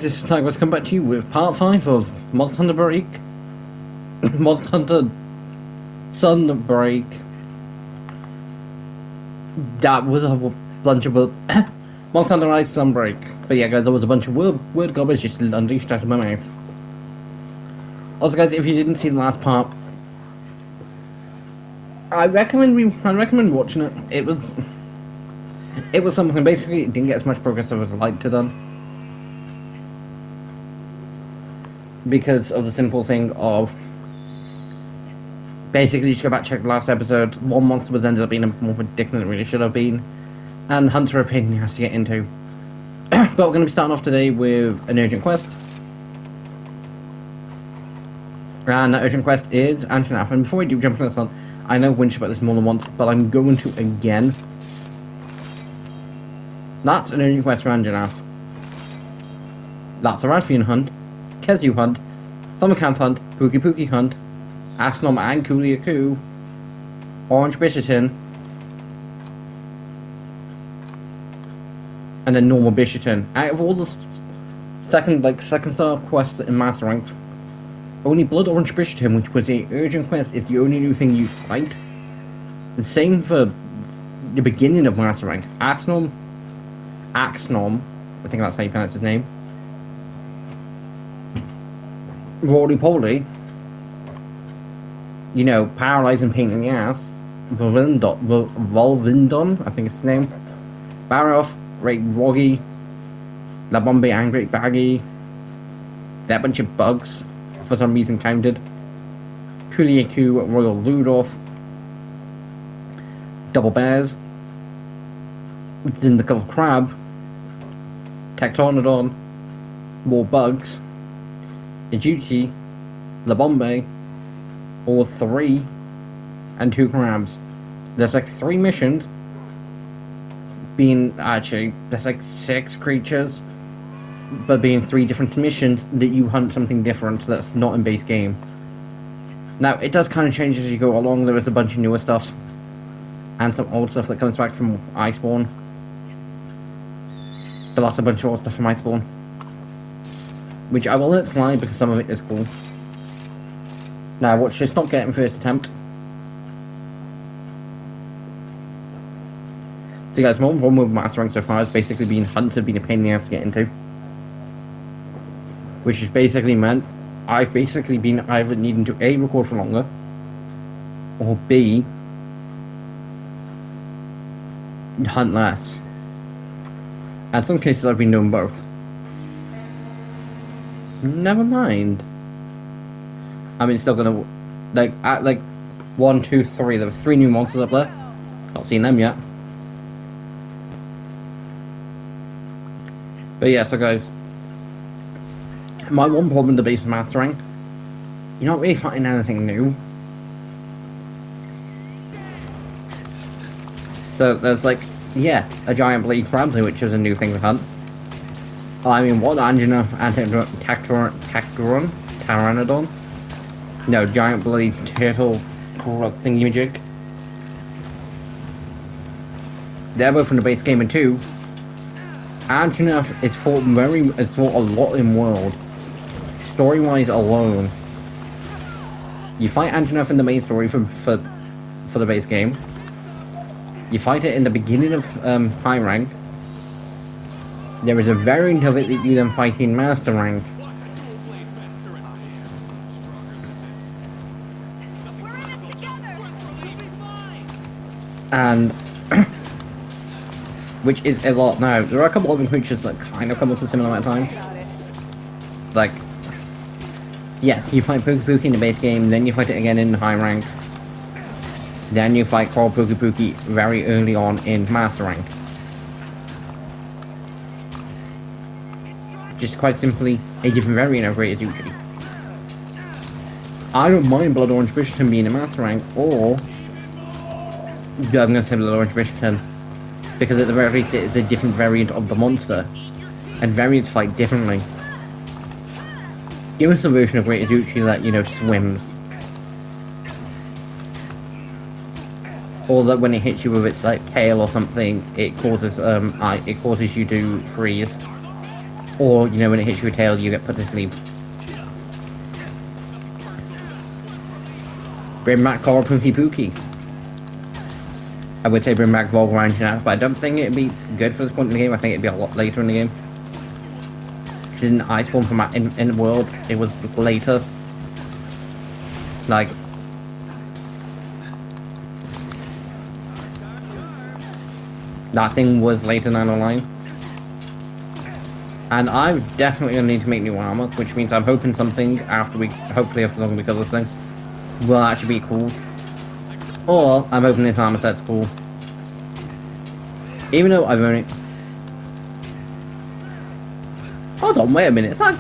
This is Tiger. Let's come back to you with part 5 of Monster Hunter Break. Monster Hunter Sunbreak. That was a bunch of Monster Hunter Rise Sunbreak. But yeah, guys, there was a bunch of word garbage just unleashed out of my mouth. Also, guys, if you didn't see the last part, I recommend watching it. It was something. Basically, it didn't get as much progress as I would like to done. Because of the simple thing of basically just go back check the last episode. One monster was ended up being more of a dick than it really should have been, and Hunter opinion has to get into. But we're going to be starting off today with an urgent quest, and that urgent quest is Anjanath. And before we do jump into this one, I know I've whinged about this more than once, but I'm going to again. That's an urgent quest for Anjanath. That's a Rathian hunt, Kezu hunt, Summercamp hunt, Pookie Pookie hunt, Asnom and Kuliaku, Orange Bisherton, and then normal Bisherton. Out of all the second star quests in Master Ranked, only Blood Orange Bisherton, which was a urgent quest, is the only new thing you fight. The same for the beginning of Master Rank. Axnom, I think that's how you pronounce his name. Roly Poly, you know, paralyzed and pain in the ass. Volvindon, I think it's his name. Baroff, Great Woggy, La Bombay and Great Baggy. That bunch of bugs, for some reason counted. Kuliaku, Royal Ludolf, Double Bears, Dindacle Crab, Tectonodon, more bugs. Ijuchi, La Bombay, all 3, and 2 crabs. There's like 3 missions. There's like 6 creatures, but being 3 different missions that you hunt something different that's not in base game. Now, it does kind of change as you go along. There is a bunch of newer stuff, and some old stuff that comes back from Iceborne. But that's a bunch of old stuff from Iceborne, which I will let slide because some of it is cool. Now, watch this not getting first attempt. So guys, my one with Master Rank so far has basically been hunts have been a pain in the ass to get into. Which has basically meant I've basically been either needing to A, record for longer, or B, hunt less. In some cases I've been doing both. Never mind. I mean, it's still gonna at 1, 2, 3. There were 3 new monsters up there. Not seen them yet. But yeah, so guys, my one problem with the base Master Rank, you're not really fighting anything new. So there's a giant bleed crab, which is a new thing to hunt. I mean, what Anjanath Pteranodon? No, giant bloody turtle crab thingamajig. They're both from the base game, and 2, Anjanath is fought a lot in world. Story-wise alone. You fight Anjanath in the main story for the base game. You fight it in the beginning of high rank. There is a variant of it that you then fight in Master Rank. And which is a lot. Now, there are a couple other creatures that kind of come up at a similar amount of time. Like, yes, you fight Pookie Pookie in the base game, then you fight it again in high rank. Then you fight Coral Pookie Pookie very early on in Master Rank. Just quite simply a different variant of Great Izuchi. I don't mind Blood Orange Bisherton being a Master Rank, or I'm going to say Blood Orange Bisherton, because at the very least it is a different variant of the monster, and variants fight differently. Give us a version of Great Izuchi that, you know, swims. Or that when it hits you with its tail or something, it causes you to freeze. Or, you know, when it hits your tail, you get put to sleep. Bring back Cora Pookie Pookie. I would say bring back Volgrange now, but I don't think it'd be good for this point in the game. I think it'd be a lot later in the game. She didn't ice form from in the world. It was later. Like, that thing was later down the line. And I'm definitely gonna need to make new armor, which means I'm hoping something hopefully after long because of this thing, will actually be cool. Or I'm hoping this armor set's cool. Even though I've only... Hold on, wait a minute, it's like...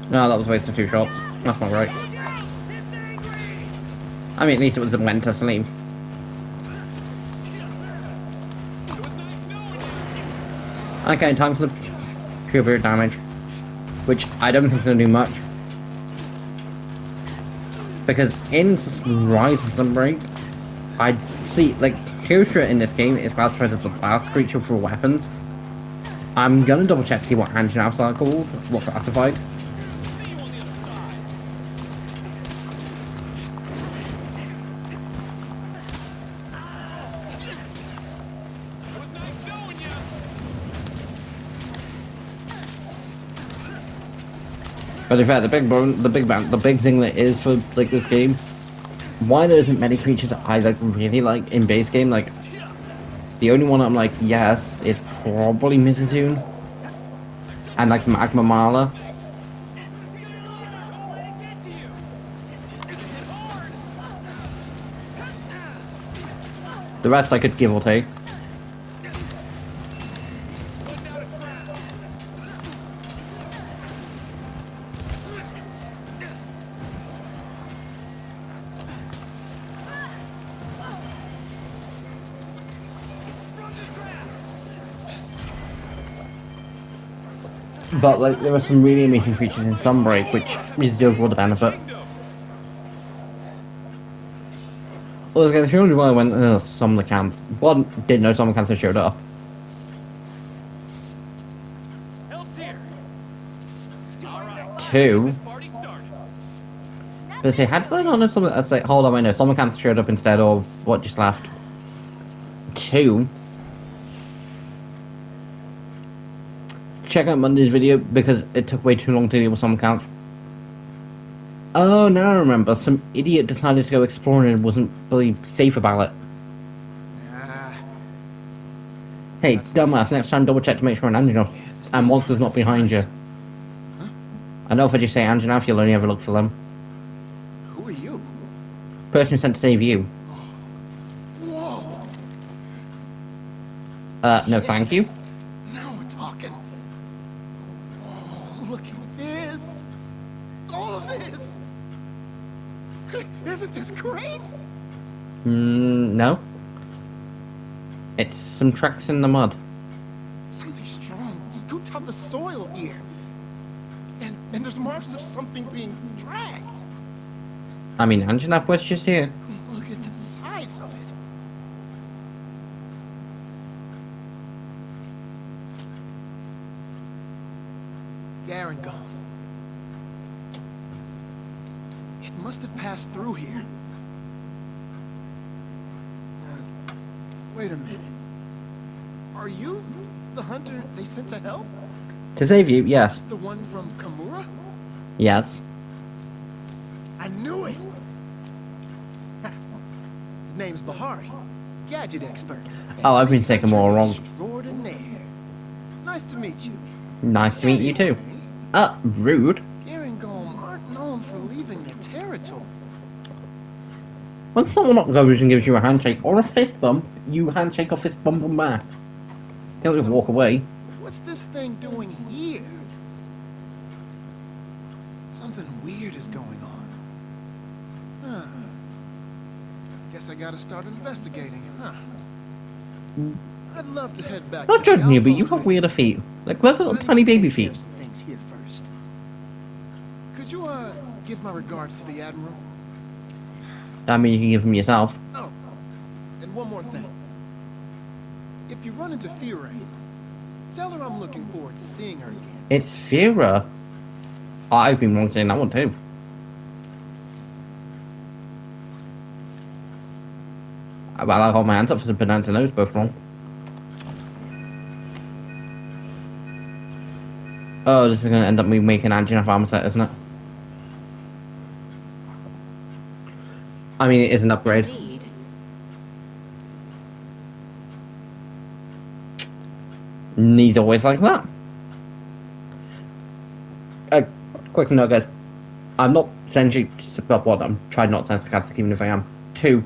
No, that was a waste of 2 shots. That's not right. I mean, at least it was the went to sleep. Okay, time for the pure brute damage. Which I don't think is going to do much. Because in Rise of Sunbreak, I see, like, Kyosha in this game is classified as the last creature for weapons. I'm going to double check to see what Anjanaths are called, what classified. But in fact, the big thing that is for like this game, why there isn't many creatures I like really like in base game. Like the only one I'm like yes is probably Mizazun and like Magma Mala. The rest I could give or take. But like there are some really amazing creatures in Sunbreak, which is the overall benefit. Well, there's the only why I went some of the camps. One didn't know some of the camps showed up. Two. But say, how did I not know something? I say, hold on, I know some of the camps showed up instead of what just left. Two. Check out Monday's video because it took way too long to deal with some camps. Oh, now I remember. Some idiot decided to go exploring and wasn't really safe about it. Hey, dumbass, next time double check to make sure an Anjanath and monster's not behind you. Huh? I know if I just say Anjanath, you'll only ever look for them. Who are you? Person sent to save you. Whoa! No thank you. Now we're talking. Whoa, look at this! All of this! Isn't this great? No. It's some tracks in the mud. Something strong scooped out the soil here. And there's marks of something being dragged. I mean, Anjanath was just here. Look at the size of it. Garangon. It must have passed through here. Wait a minute. Are you the hunter they sent to help? To save you, yes. The one from Kamura? Yes. I knew it! Name's Bahari, gadget expert. Oh, I've been taking more wrong. Extraordinaire. Nice to meet you. Nice to meet you too. Rude. Garangon aren't known for leaving their territory. When someone goes and gives you a handshake or a fist bump, you handshake or fist bump them back. They don't just walk away. What's this thing doing here? Something weird is going on. Huh. Guess I gotta start investigating, huh? I'd love to head back Not to the judging you, but you outpost have with you. weirder feet. Like, where's little But I need tiny to baby take care feet? of some things here first. Could you, give my regards to the Admiral? I mean, you can give them yourself. Oh, and one more thing. If you run into Fiore, tell her I'm looking forward to seeing her again. It's Vera. I've been wrong saying that one too. Well, I got my hands up for the banana nose, both wrong. Oh, this is going to end up me making Angie off armor set, isn't it? I mean, it is an upgrade. Indeed. Needs always like that. Quick note, guys. I'm not essentially about what I'm trying not to sound sarcastic, even if I am. 2.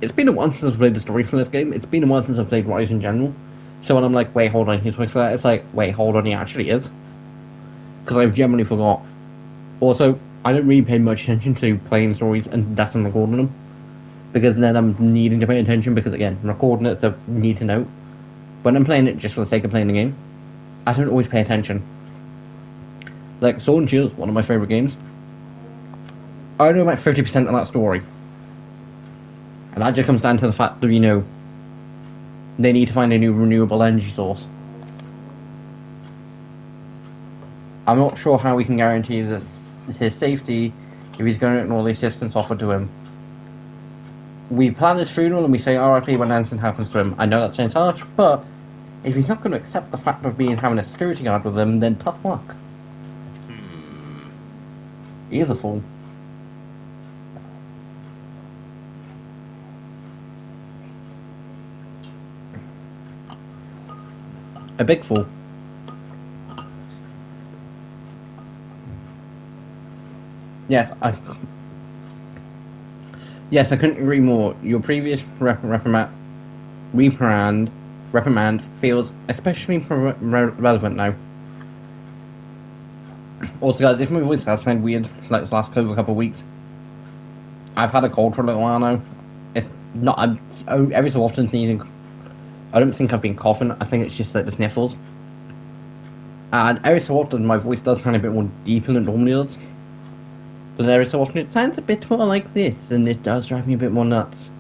It's been a while since I've played the story for this game. It's been a while since I've played Rise in general. So when I'm like, wait, hold on, he's like that, it's like, wait, hold on, he actually is. Because I've generally forgot. Also, I don't really pay much attention to playing stories unless I'm recording them. Because then I'm needing to pay attention because, again, I'm recording it, so need to know. When I'm playing it just for the sake of playing the game, I don't always pay attention. Like, Sword and Shield, one of my favourite games. I know about 50% of that story. And that just comes down to the fact that, you know, they need to find a new renewable energy source. I'm not sure how we can guarantee this, his safety if he's going to ignore the assistance offered to him. We plan his funeral and we say RIP when anything happens to him. I know that sounds harsh, but if he's not going to accept the fact of having a security guard with him, then tough luck. He is a fool. A big fool. Yes, I couldn't agree more. Your previous reprimand feels especially relevant now. Also, guys, if my voice has sounded weird like this last couple of weeks, I've had a cold for a little while now. It's not. Every so often sneezing. I don't think I've been coughing. I think it's just like the sniffles. And every so often, my voice does sound a bit more deep than it normally does. But every so often, it sounds a bit more like this, and this does drive me a bit more nuts.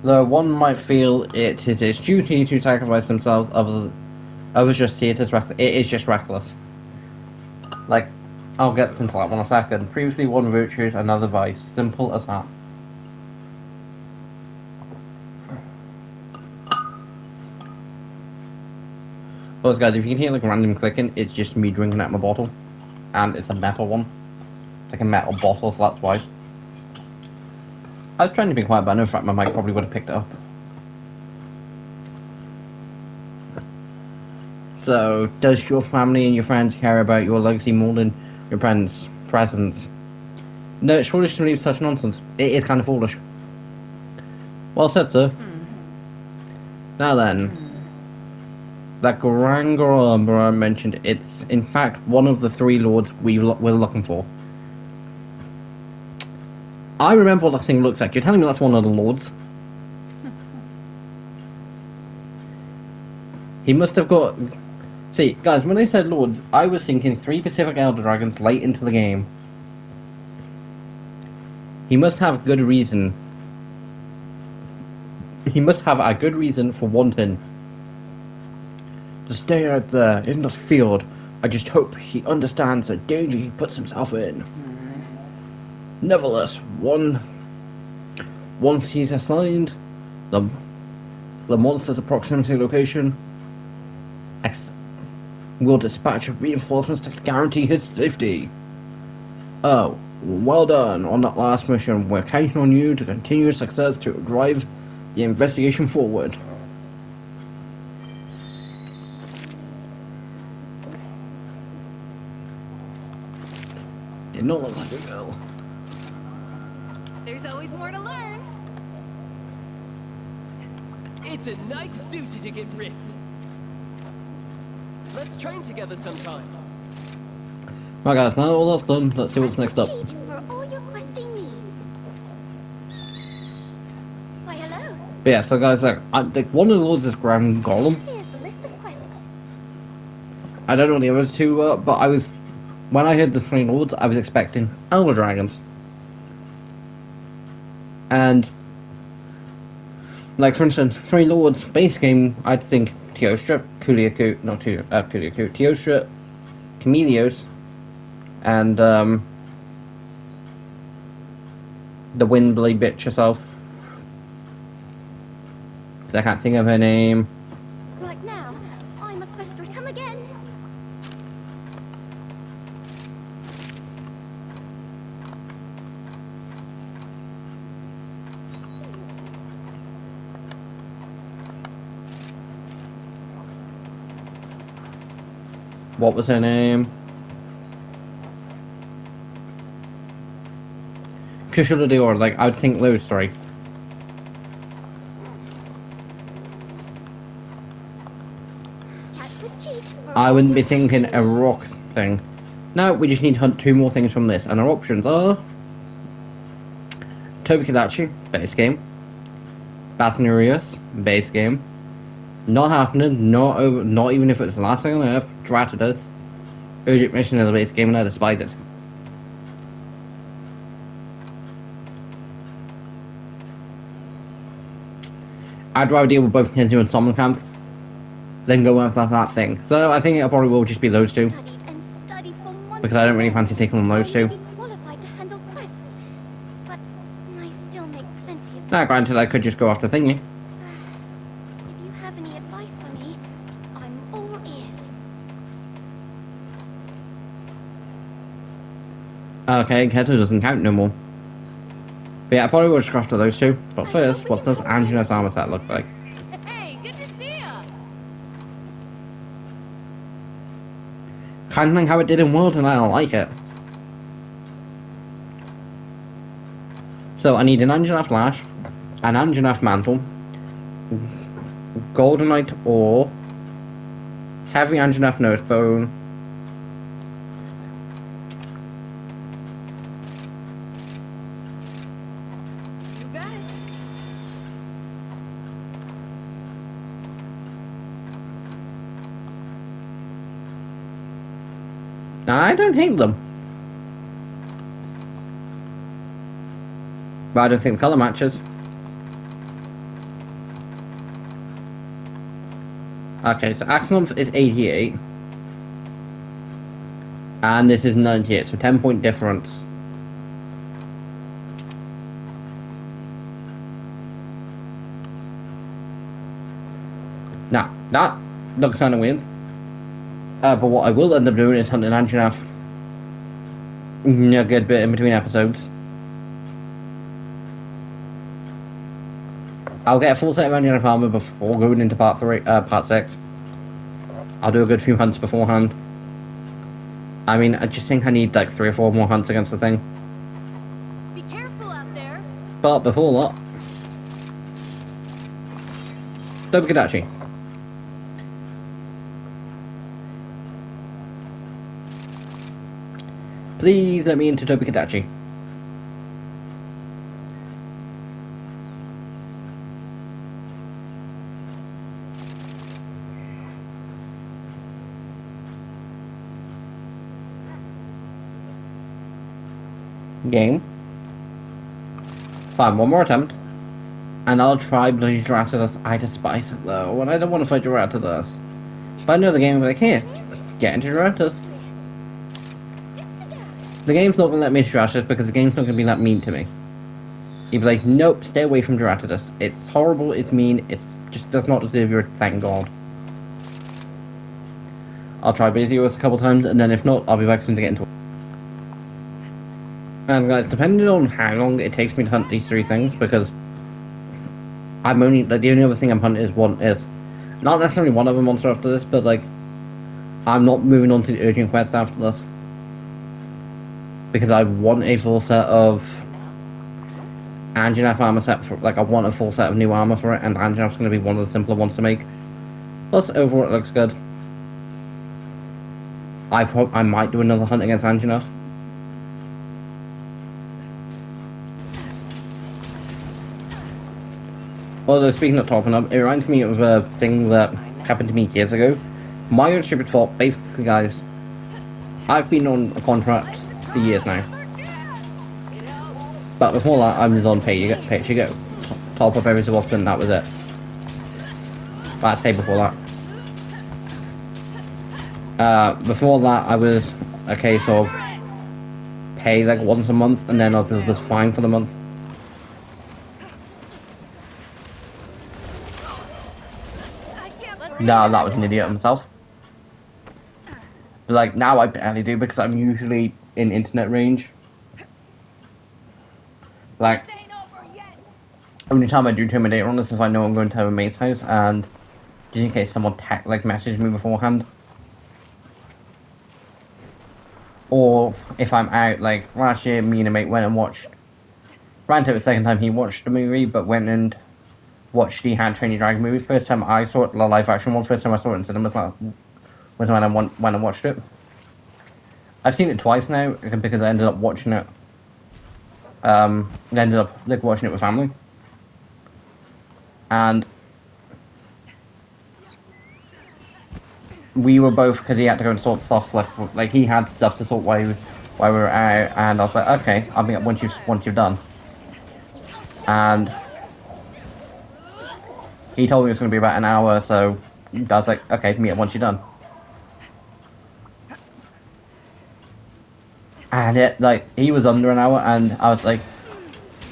Though one might feel it is its duty to sacrifice themselves, others just see it as reckless. It is just reckless. Like, I'll get into that one in a second. Previously one virtue, another vice. Simple as that. But guys, if you can hear like random clicking, it's just me drinking out my bottle. And it's a metal one. It's like a metal bottle, so that's why. I was trying to be quiet, but I know for fact my mic probably would have picked it up. So, does your family and your friends care about your legacy more than your friends' presence? No, it's foolish to believe such nonsense. It is kind of foolish. Well said, sir. Now then, that Grangor I mentioned, it's in fact one of the 3 lords we're looking for. I remember what that thing looks like. You're telling me that's one of the lords? He must have got... See, guys, when they said lords, I was thinking 3 Pacific Elder Dragons late into the game. He must have good reason. He must have a good reason for wanting to stay out there in the field. I just hope he understands the danger he puts himself in. Nevertheless, once he's assigned the monster's proximity location, we'll dispatch reinforcements to guarantee his safety. Oh, well done on that last mission. We're counting on you to continue your success to drive the investigation forward. Did not look like a girl. There's always more to learn. It's a knight's duty to get ripped. Let's train together sometime. Right guys, now all that's done, let's see what's next up. Cheat for all your questing needs. Why, hello. But yeah, so guys, like one of the lords is Grand Golem. Here's the list of quests. I don't know the others two, but when I heard the three lords, I was expecting Elder Dragons. And, like for instance, three lords, base game, I'd think Teostra, Teostra, Chameleos, and, the Windblade bitch herself. I can't think of her name. Right now, I'm a questress. Come again. What was her name? Kushula Dior, like, I would think those three. Chat with Cheat for I all wouldn't your be thinking questing a needs. rock thing. No, we just need to hunt two more things from this, and our options are Tobikadachi, base game. Bathnurius, base game. Not happening, not even if it's the last thing on Earth. Dratidus. Urgent mission in the base game, and I despise it. I'd rather deal with both Kenzu and Sommerkamp than go with that thing. So I think it probably will just be those two. Studied and studied for months Because I don't really on end, fancy taking on those so I two. may be qualified to handle quests, but I still make plenty of Now, granted, I mistakes. could just go after Thingy. If you have any advice for me, I'm all ears. Okay, Keto doesn't count no more. But yeah, I probably will just go after those two. But I first, hope we what can does come again Angela's soon. armor set look like? Hey, good to see ya! Kind of like how it did in World, and I don't like it. So I need an Anjanath Lash, an Anjanath Mantle, Goldenite Ore, Heavy Anjanath Nosebone, You got it. I don't hate them. But I don't think the colour matches. Okay, so Axon's is 88. And this is 98, so 10-point difference. Now, that looks kind of weird. But what I will end up doing is hunting Anjanath a good bit in between episodes. I'll get a full set of Anjanath armor before going into part 6. I'll do a good few hunts beforehand. I mean, I just think I need like 3 or 4 more hunts against the thing. Be careful out there. But before that, Tobikadachi. Please let me into Tobikadachi. Game. Fine, one more attempt. And I'll try bloody Dratidus. I despise it though, and I don't want to fight Dratidus. But I know the game, like, here, get into Dratidus. Good to go. The game's not going to let me into Dratidus because the game's not going to be that mean to me. You'd be like, nope, stay away from Dratidus. It's horrible, it's mean, it's just does not deserve your thank God. I'll try Basios a couple times, and then if not, I'll be back soon to get into it. And guys, depending on how long it takes me to hunt these 3 things, because I'm only, like, the only other thing I'm hunting is not necessarily one other monster after this, but like, I'm not moving on to the urgent quest after this. Because I want a full set of Anjanath armor set for, like, I want a full set of new armor for it, and Anjanath's going to be one of the simpler ones to make. Plus, overall it looks good. I might do another hunt against Anjanath. Although, speaking of topping up, it reminds me of a thing that happened to me years ago. My own stupid fault. Basically, guys, I've been on a contract for years now. But before that, I was on pay as you go. Top up every so often, that was it. But I'd say before that. Before that, I was a case of pay like once a month, and then I was fine for the month. No, that was an idiot himself. But like now I barely do because I'm usually in internet range. Like, only time I do turn my data on is if I know I'm going to have a mate's house, and just in case someone messaged me beforehand. Or if I'm out, like last year, me and a mate went and watched. Ran to it the second time he watched the movie, but went and watched the How to Train Your Dragon movies. First time I saw it, the live action one. First time I saw it in cinemas, was when I watched it. I've seen it twice now because I ended up watching it. I ended up like watching it with family, and we were both, because he had to go and sort stuff, like he had stuff to sort while we were out, and I was like, okay, I'll meet up once you've done. And he told me it was going to be about an hour, so I was like, okay, meet up once you're done. And it, like, he was under an hour, and I was like,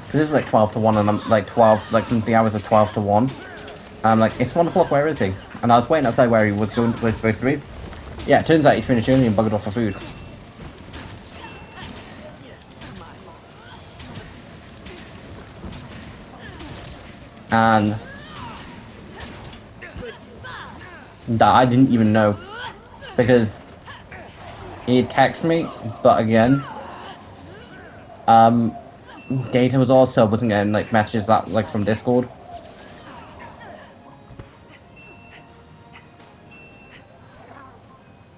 because it was like 12 to 1, and I'm like 12, like the hours of 12 to 1. And I'm like, it's 1 o'clock, where is he? And I was waiting outside where he was supposed to be. Yeah, it turns out he's finished early and buggered off for food. And that I didn't even know, because he texted me, but again, data wasn't getting like messages that like from Discord.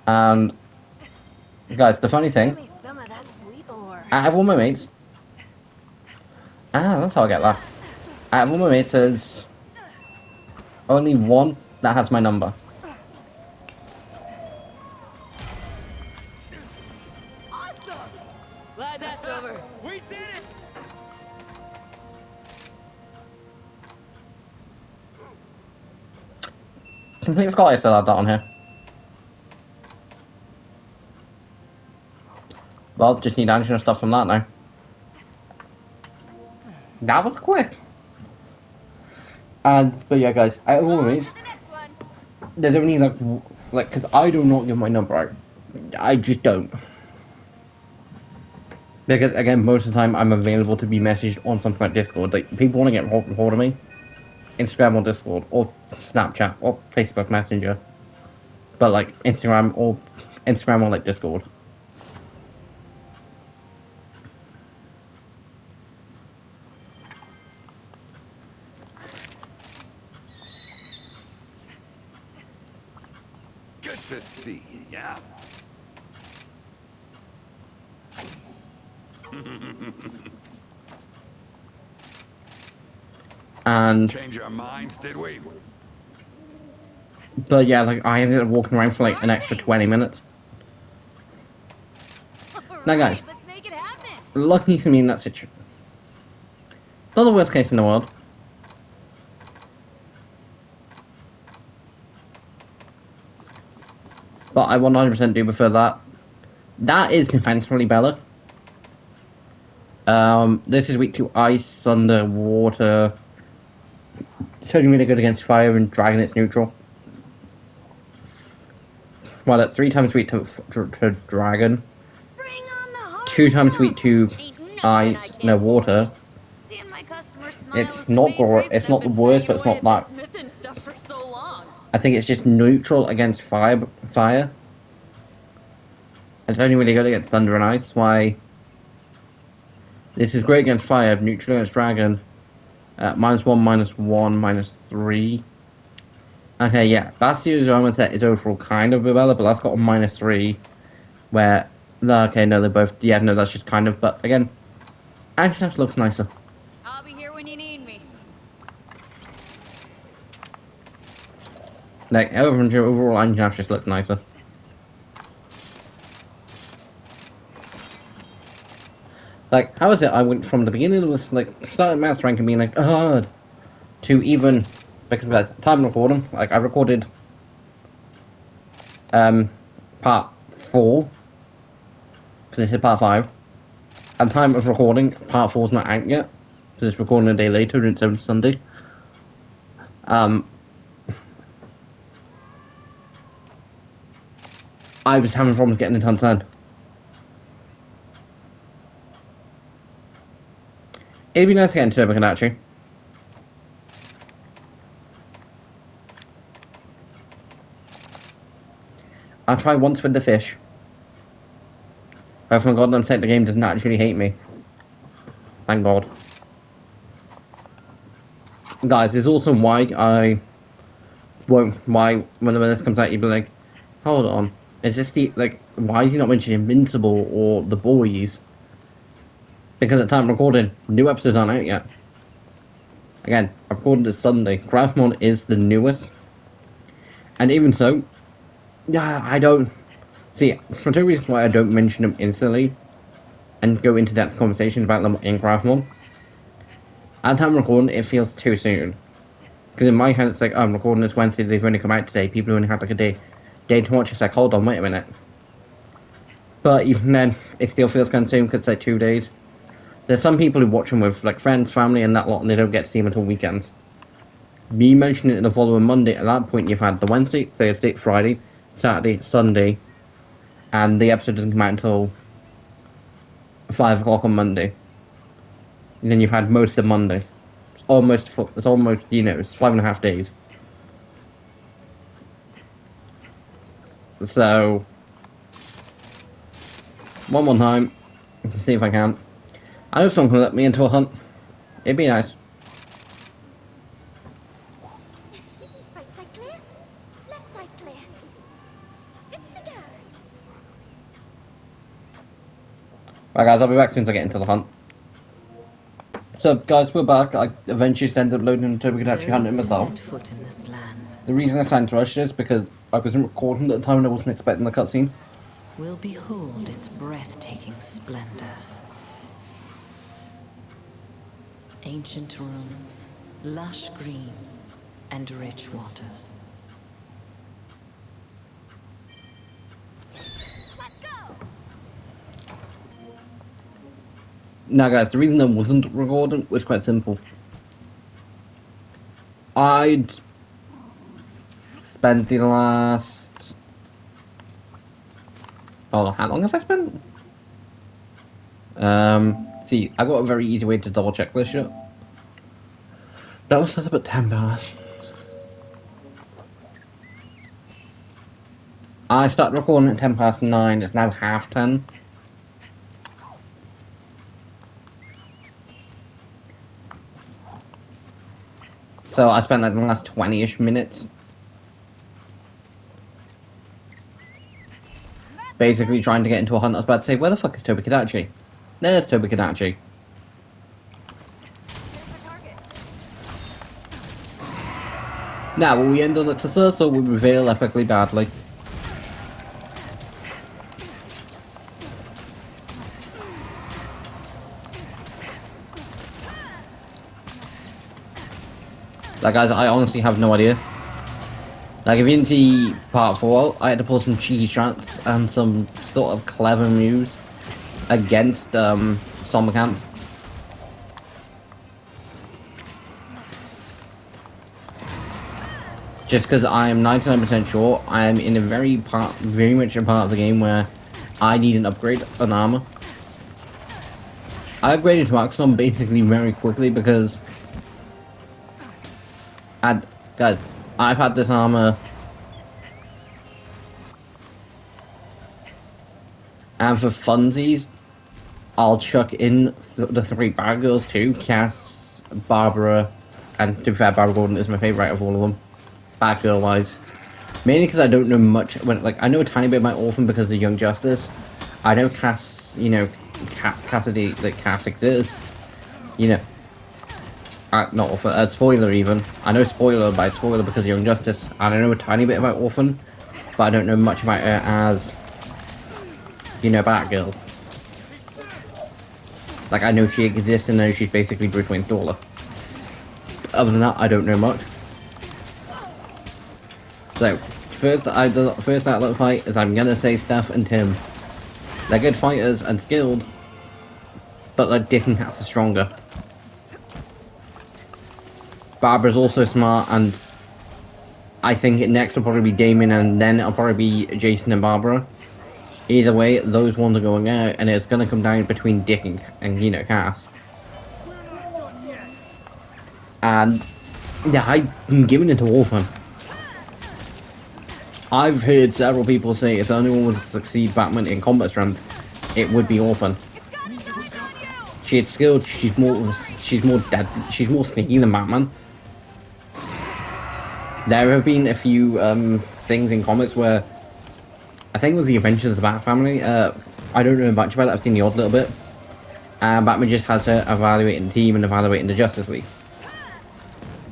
And guys, the funny thing, out of all my mates, that's how I get that. Out of all my mates, there's only one that has my number. Awesome! Glad that's over. We did it! Completely forgot I still had that on here. Well, just need additional stuff from that now. That was quick. But yeah, guys, out of all of these, there's only like, because I do not give my number out. I just don't. Because again, most of the time I'm available to be messaged on something like Discord. Like, people want to get hold of me, Instagram or Discord, or Snapchat, or Facebook Messenger. But like Instagram or like Discord. Good to see you, yeah? And Change our minds, did we? but yeah, like I ended up walking around for like an extra 20 minutes. Now guys, Let's make it happen. lucky for me in that situation. Not the worst case in the world. But I 100% do prefer that. That is defensively better. This is weak to ice, thunder, water. It's only really good against fire, and dragon it's neutral. Well, that's 3 times weak to dragon. 2 times weak to ice, no water. It's not it's not the worst, but it's not that. I think it's just neutral against fire. It's only really good against thunder and ice. Why? This is great against fire, neutral against dragon. -1, -1, -3. Okay, yeah, that's the Roman set is overall kind of better, but that's got a -3. where, okay, no, they're both, yeah, no, that's just kind of, but again, Anjanath looks nicer. I'll be here when you need me. Like, overall, Anjanath just looks nicer. Like, how is it I went from the beginning of this, like, starting Master Rank and being like, oh, to even, because guys, time recording, like, I recorded, part 4, because this is part 5. At the time of recording, part 4 is not out yet, because it's recording a day later, it's on Sunday. I was having problems getting it undone. It'd be nice to get into Turbo actually. I'll try once with the fish. But for God's sake, the game doesn't actually hate me. Thank God. Guys, there's also why I won't, why when this comes out, you'll be like, hold on, is this the, like, why is he not mentioning Invincible or The Boys? Because at time of recording, new episodes aren't out yet. Again, I recorded this Sunday. Graphmon is the newest. And even so, yeah, I don't... See, for 2 reasons why I don't mention them instantly and go into depth conversations about them in Graphmon. At time of recording, it feels too soon. Because in my head, it's like, oh, I'm recording this Wednesday, they've only come out today, people only had like a day to watch. It's like, hold on, wait a minute. But even then, it still feels kind of soon because it's like 2 days. There's some people who watch them with like friends, family, and that lot, and they don't get to see them until weekends. Me mentioning it the following Monday, at that point, you've had the Wednesday, Thursday, Friday, Saturday, Sunday, and the episode doesn't come out until 5 o'clock on Monday. And then you've had most of Monday. It's almost, you know, it's 5.5 days. So, one more time, to see if I can. I hope someone can let me into a hunt. It'd be nice. Right side clear, left side clear. Good to go. Right guys, I'll be back as soon as I get into the hunt. So guys, we're back. I eventually ended up loading into Turbo hunting myself. Set foot in this land The reason I signed to rush is because I wasn't recording at the time and I wasn't expecting the cutscene. will behold its breathtaking splendor. Ancient ruins, lush greens, and rich waters. Let's go. Now guys, the reason I wasn't recording was quite simple. I'd spent the last... Oh, how long have I spent? See, I got a very easy way to double check this shit. That was set up at 10 past. I started recording at 10 past 9, it's now half 10. So I spent like the last 20-ish minutes basically trying to get into a hunt. I was about to say, where the fuck is Toby Kadachi? There's Toby Kadachi. Now, will we end on a success or will we fail epically badly? Like guys, I honestly have no idea. Like if you didn't see part 4, I had to pull some cheeky strats and some sort of clever moves against Sommerkamp. Just because I am 99% sure I am in a very much a part of the game where I need an upgrade on armor. I upgraded to Axon basically very quickly because guys, I've had this armor and for funsies I'll chuck in the 3 bad girls too, Cass, Barbara, and to be fair, Barbara Gordon is my favourite out of all of them, bad girl wise. Mainly because I don't know much. Like, I know a tiny bit about Orphan because of Young Justice. I know Cass, you know, Cassidy, that Cass exists. You know, not Orphan, spoiler even. I know spoiler because of Young Justice. And I know a tiny bit about Orphan, but I don't know much about her as, you know, Batgirl. Like, I know she exists and know she's basically Bruce Wayne's daughter. Other than that, I don't know much. So, first outlet fight is I'm gonna say Steph and Tim. They're good fighters and skilled, but like Dick and Cass are stronger. Barbara's also smart, and I think next will probably be Damien, and then it'll probably be Jason and Barbara. Either way, those ones are going out, and it's gonna come down between Dick and you know, Cass. And yeah, I'm giving it to Orphan. I've heard several people say if anyone would succeed Batman in combat strength, it would be Orphan. She's skilled. She's more sneaky than Batman. There have been a few things in comics where I think it was the Adventures of the Bat Family. I don't know much about it. I've seen the odd little bit. Batman just has her evaluating the team and evaluating the Justice League,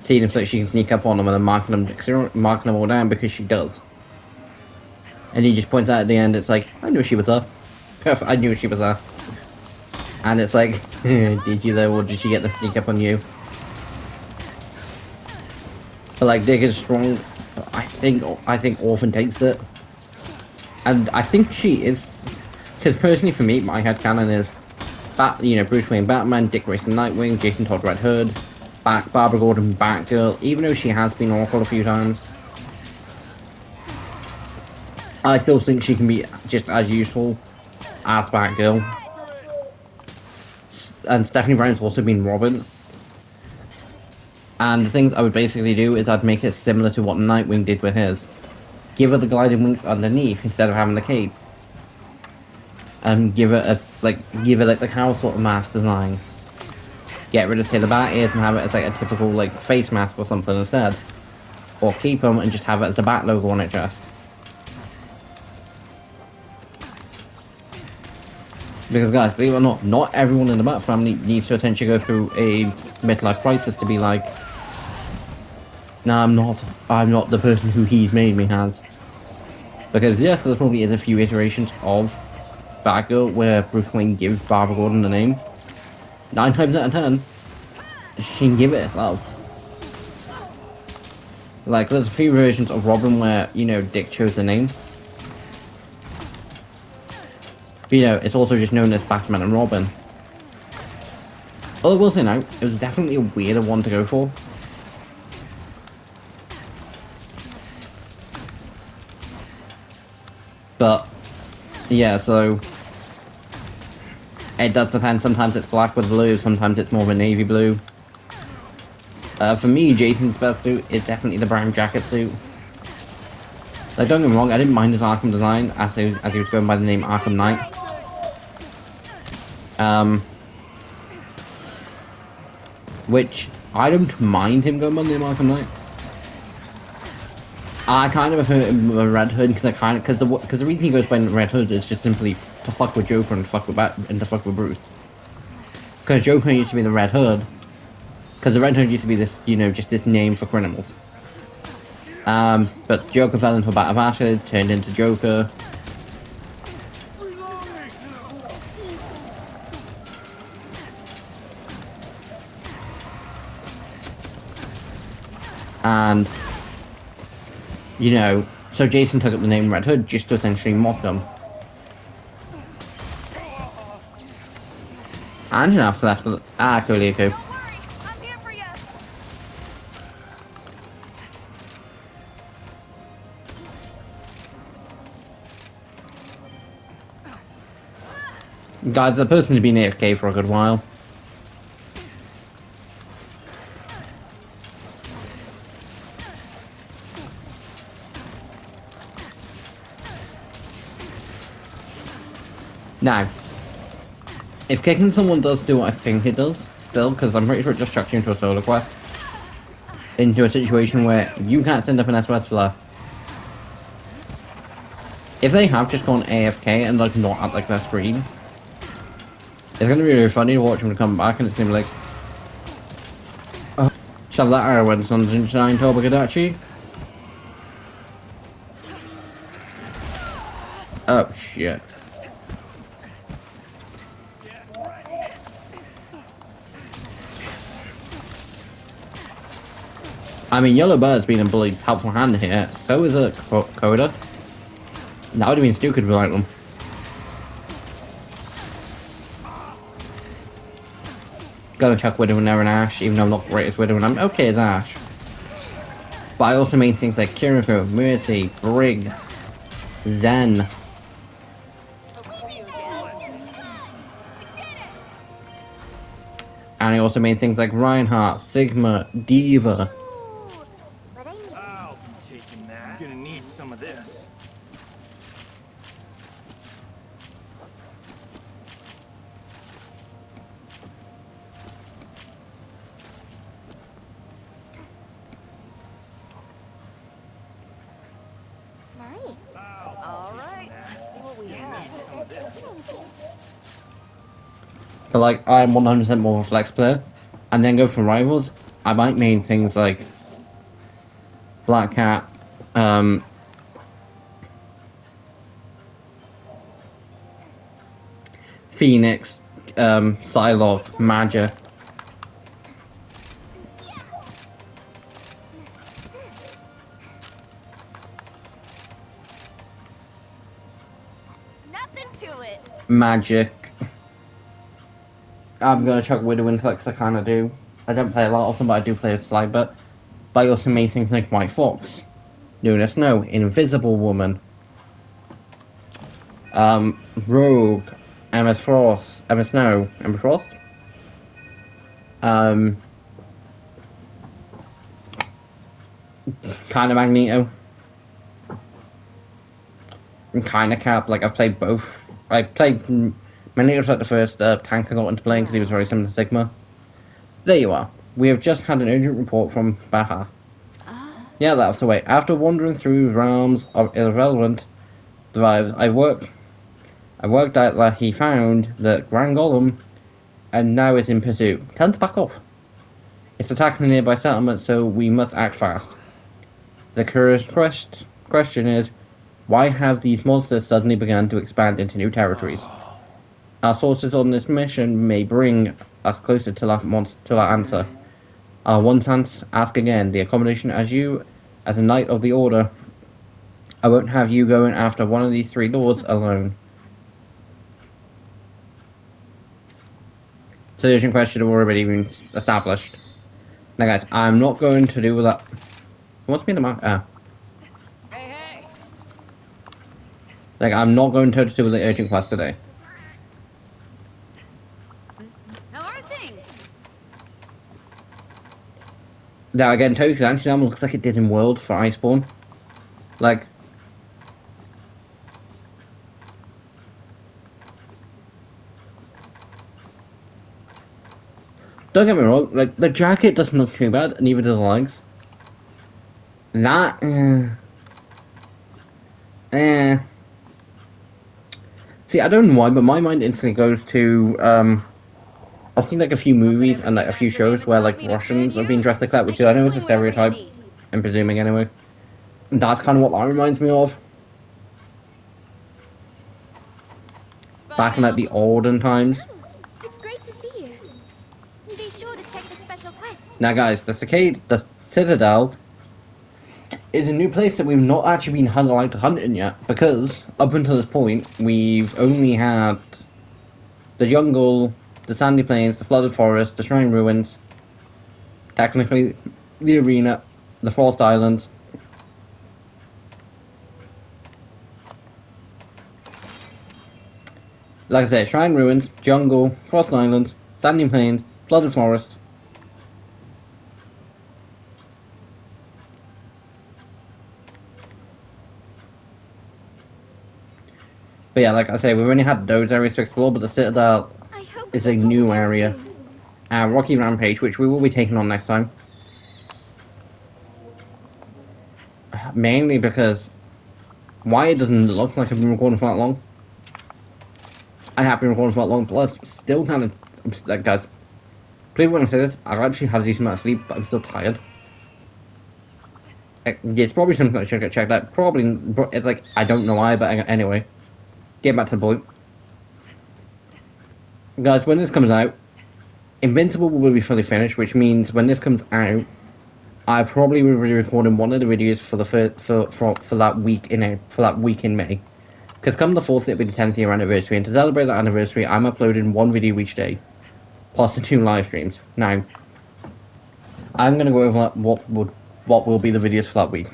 seeing if she can sneak up on them and then marking them all down because she does. And he just points out at the end, it's like, I knew she was there. I knew she was there. And it's like, did you though, or did she get the sneak up on you? But like, Dick is strong. I think Orphan takes it. And I think she is, because personally for me, my headcanon is, Bruce Wayne Batman, Dick Grayson Nightwing, Jason Todd Red Hood, Barbara Gordon Batgirl, even though she has been Oracle a few times. I still think she can be just as useful as Batgirl. And Stephanie Brown's also been Robin. And the things I would basically do is I'd make it similar to what Nightwing did with his. Give her the gliding wings underneath instead of having the cape. And give her like the cowl sort of mask design. Get rid of say the bat ears and have it as like a typical like face mask or something instead. Or keep them and just have it as the bat logo on it just. Because guys, believe it or not, not everyone in the Bat family needs to essentially go through a midlife crisis to be like, nah, I'm not the person who he's made me as. Because yes, there probably is a few iterations of Batgirl where Bruce Wayne gives Barbara Gordon the name. 9 times out of 10, she can give it herself. Like, there's a few versions of Robin where, you know, Dick chose the name. But, you know, it's also just known as Batman and Robin. Although I will say now, it was definitely a weirder one to go for. But, yeah, so it does depend. Sometimes it's black with blue, sometimes it's more of a navy blue. For me, Jason's best suit is definitely the brown jacket suit. Like, don't get me wrong, I didn't mind his Arkham design as he was going by the name Arkham Knight. Which I don't mind him going by the name Arkham Knight. I kind of prefer him with a Red Hood because the reason he goes by Red Hood is just simply to fuck with Joker and to fuck with Bruce. Because Joker used to be the Red Hood. Because the Red Hood used to be this, you know, just this name for criminals. But Joker fell into a bat of acid, turned into Joker. And, you know, so Jason took up the name Red Hood just to essentially mock them. And enough left. Coolio. Guys, the person has been AFK for a good while. Now, if kicking someone does do what I think it does, still, because I'm pretty sure it just chucks you into a solo quest, into a situation where you can't send up an SOS for if they have just gone AFK and like not at like their screen, it's gonna be really funny to watch them come back and it's gonna be like, oh, shove that arrow in sunshine, Tobagadachi. Oh shit. I mean, Yellow Bird's been a bloody helpful hand here, so is a Coda. That would have been stupid without them. Gonna chuck Widow and Aaron Ash, even though I'm not great as Widow and I'm okay as Ash. But I also mean things like Kiriko, Mercy, Brig, Zen. And I also mean things like Reinhardt, Sigma, Diva. But I need I'll be taking that. Gonna need some of this. nice. All right, let's see what we have. But like, I'm 100% more of a flex player. And then go for rivals, I might mean things like Black Cat, Phoenix, Psylocke, Magia. Nothing to it. Magic. I'm gonna chuck Widow into that because I kind of do. I don't play a lot of them, but I do play a slide bet. But I also made things like White Fox, Luna Snow, Invisible Woman, Rogue, Emma Frost, Emma Snow, Emma Frost, kind of Magneto, and kind of Cap. Like I've played both. I played Magneto's like the first tank I got into playing because he was very similar to Sigma. There you are. We have just had an urgent report from Baha. Yeah, that's the way. After wandering through realms of irrelevant drives, I worked out that he found the Grand Golem and now is in pursuit. Tell him to back up. It's attacking a nearby settlement, so we must act fast. The curious question is, why have these monsters suddenly begun to expand into new territories? Our sources on this mission may bring us closer to that answer. One chance, ask again. The accommodation as a knight of the order. I won't have you going after one of these three lords alone. Solution question already been established. Now guys, I'm not going to do that. What's me the mark? Hey, hey. Like, I'm not going to do the urgent quest today. How are things? Now again, Toad's Expansion looks like it did in World for Iceborne. Like, don't get me wrong, like, the jacket doesn't look too bad, and neither do the legs. That, See, I don't know why, but my mind instantly goes to, I've seen like a few movies and like a few shows where like Russians have been dressed like that, which I know is a stereotype, I'm presuming anyway. And that's kind of what that reminds me of. Back in like the olden times. It's great to see you. Be sure to check the special quest. Now guys, the Citadel is a new place that we've not actually been hunting yet, because up until this point, we've only had the jungle, the sandy plains, the flooded forest, the shrine ruins, technically the arena, the Frost Islands. Like I said, shrine ruins, jungle, Frost Islands, sandy plains, flooded forest. But yeah, like I say, we've only had those areas to explore, but the Citadel is a new area. Rocky Rampage, which we will be taking on next time. Mainly because why it doesn't look like I've been recording for that long. I have been recording for that long, plus still kind of upset, guys. Please when I say this, I've actually had a decent amount of sleep, but I'm still tired. It's probably something that should get checked out. Probably, it's like, I don't know why, but anyway. Get back to the point. Guys, when this comes out, Invincible will be fully finished, which means when this comes out, I probably will be recording one of the videos for the for that week in May. Because come the 4th, it'll be the 10th year anniversary, and to celebrate that anniversary, I'm uploading one video each day, plus the 2 live streams. Now, I'm gonna go over what will be the videos for that week.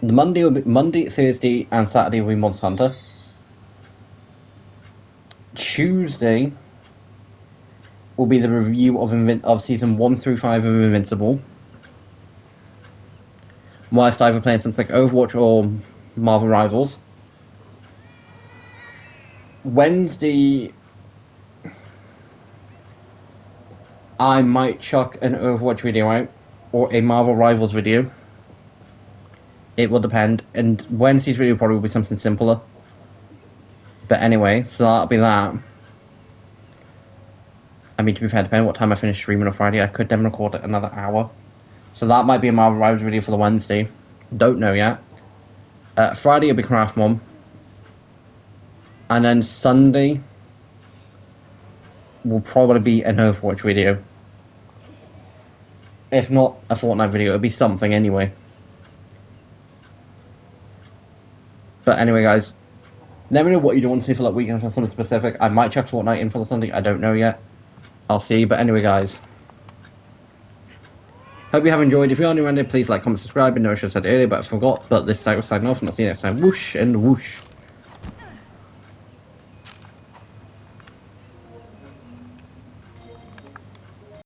The Monday, Thursday, and Saturday will be Monster Hunter. Tuesday will be the review of season 1 through 5 of Invincible. Whilst either playing something like Overwatch or Marvel Rivals. Wednesday, I might chuck an Overwatch video out, or a Marvel Rivals video. It will depend, and Wednesday's video probably will be something simpler. But anyway, so that'll be that. I mean, to be fair, depending on what time I finish streaming on Friday, I could then record it another hour. So that might be a Marvel Rivals video for the Wednesday. Don't know yet. Friday will be Craft Mom. And then Sunday will probably be an Overwatch video. If not a Fortnite video, it'll be something anyway. But anyway, guys, let me know what you do want to see for that weekend for something specific. I might check Fortnite in for the Sunday, I don't know yet. I'll see, but anyway, guys. Hope you have enjoyed. If you are new around here, please like, comment, subscribe. I know I should have said it earlier, but I forgot. But this time we're signing off, and I'll see you next time. Whoosh and whoosh.